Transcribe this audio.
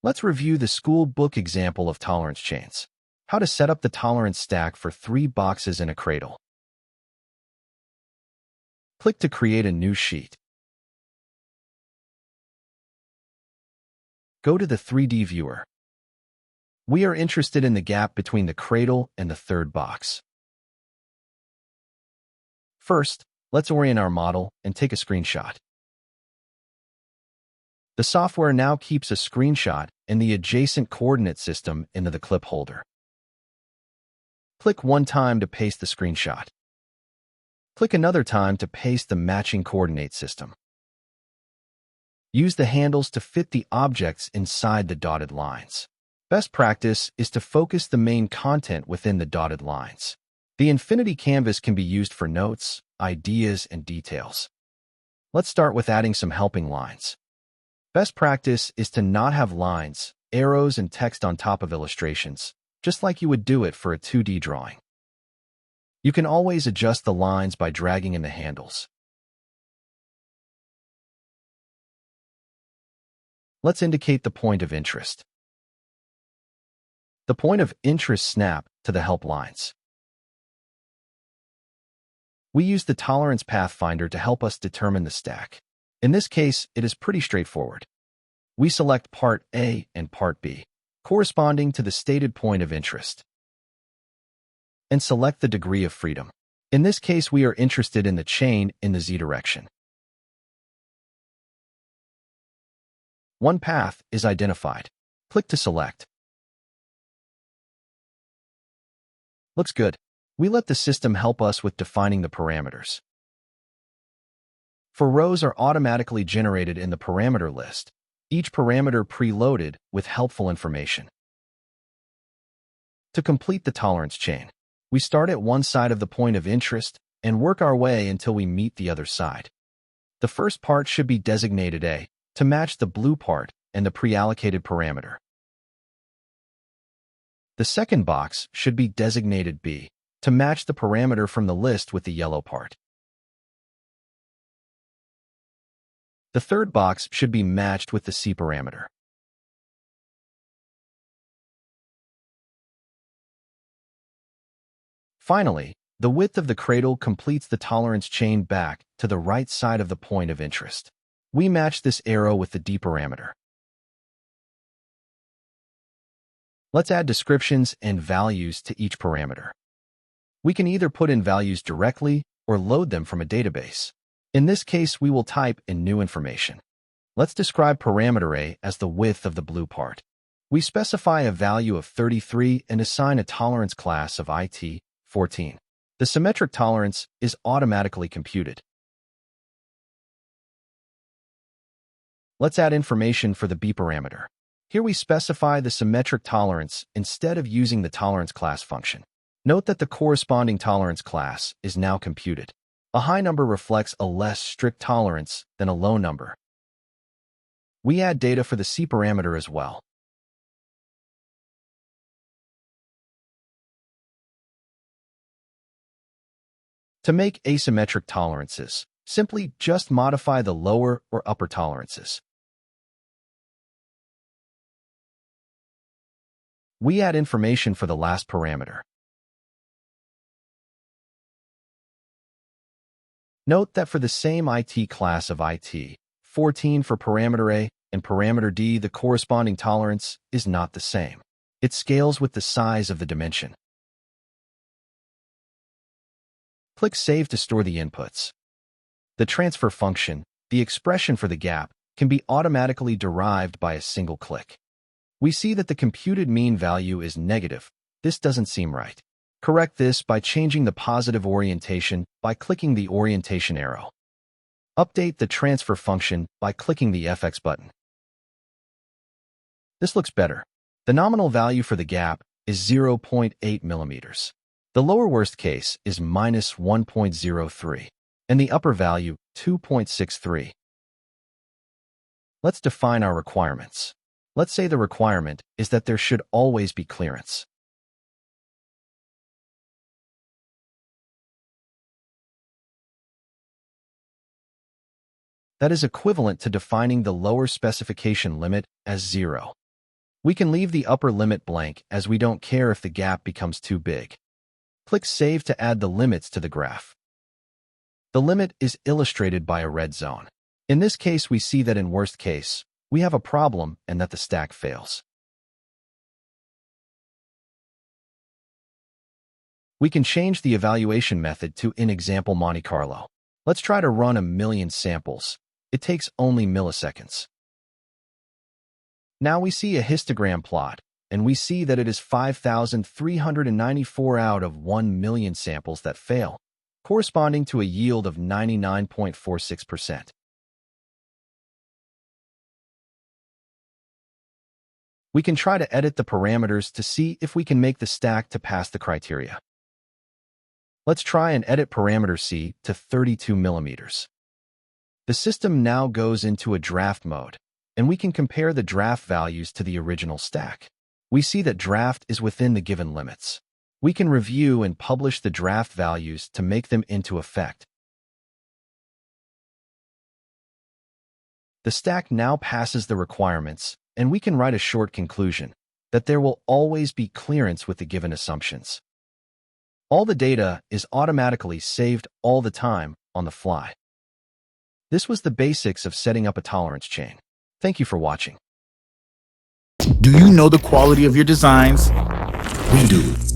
Let's review the school book example of tolerance chains. How to set up the tolerance stack for 3 boxes in a cradle. Click to create a new sheet. Go to the 3D viewer. We are interested in the gap between the cradle and the third box. First, let's orient our model and take a screenshot. The software now keeps a screenshot and the adjacent coordinate system into the clip holder. Click one time to paste the screenshot. Click another time to paste the matching coordinate system. Use the handles to fit the objects inside the dotted lines. Best practice is to focus the main content within the dotted lines. The infinity canvas can be used for notes, ideas, and details. Let's start with adding some helping lines. Best practice is to not have lines, arrows, and text on top of illustrations, just like you would do it for a 2D drawing. You can always adjust the lines by dragging in the handles. Let's indicate the point of interest. The point of interest snap to the help lines. We use the tolerance pathfinder to help us determine the stack. In this case, it is pretty straightforward. We select Part A and Part B, corresponding to the stated point of interest, and select the degree of freedom. In this case, we are interested in the chain in the Z direction. One path is identified. Click to select. Looks good. We let the system help us with defining the parameters. For rows are automatically generated in the parameter list, each parameter preloaded with helpful information. To complete the tolerance chain, we start at one side of the point of interest and work our way until we meet the other side. The first part should be designated A to match the blue part and the pre-allocated parameter. The second box should be designated B to match the parameter from the list with the yellow part. The third box should be matched with the C parameter. Finally, the width of the cradle completes the tolerance chain back to the right side of the point of interest. We match this arrow with the D parameter. Let's add descriptions and values to each parameter. We can either put in values directly or load them from a database. In this case, we will type in new information. Let's describe parameter A as the width of the blue part. We specify a value of 33 and assign a tolerance class of IT 14. The symmetric tolerance is automatically computed. Let's add information for the B parameter. Here we specify the symmetric tolerance instead of using the tolerance class function. Note that the corresponding tolerance class is now computed. A high number reflects a less strict tolerance than a low number. We add data for the C parameter as well. To make asymmetric tolerances, simply just modify the lower or upper tolerances. We add information for the last parameter. Note that for the same IT class of IT 14 for parameter A and parameter D, the corresponding tolerance is not the same. It scales with the size of the dimension. Click Save to store the inputs. The transfer function, the expression for the gap, can be automatically derived by a single click. We see that the computed mean value is negative. This doesn't seem right. Correct this by changing the positive orientation by clicking the orientation arrow. Update the transfer function by clicking the FX button. This looks better. The nominal value for the gap is 0.8 millimeters. The lower worst case is minus 1.03, and the upper value 2.63. Let's define our requirements. Let's say the requirement is that there should always be clearance. That is equivalent to defining the lower specification limit as 0. We can leave the upper limit blank as we don't care if the gap becomes too big. Click Save to add the limits to the graph. The limit is illustrated by a red zone. In this case, we see that in worst case, we have a problem and that the stack fails. We can change the evaluation method to in example Monte Carlo. Let's try to run 1,000,000 samples. It takes only milliseconds. Now we see a histogram plot, and we see that it is 5,394 out of 1,000,000 samples that fail, corresponding to a yield of 99.46%. We can try to edit the parameters to see if we can make the stack to pass the criteria. Let's try and edit parameter C to 32 millimeters. The system now goes into a draft mode, and we can compare the draft values to the original stack. We see that draft is within the given limits. We can review and publish the draft values to make them into effect. The stack now passes the requirements, and we can write a short conclusion that there will always be clearance with the given assumptions. All the data is automatically saved all the time on the fly. This was the basics of setting up a tolerance chain. Thank you for watching. Do you know the quality of your designs? We do.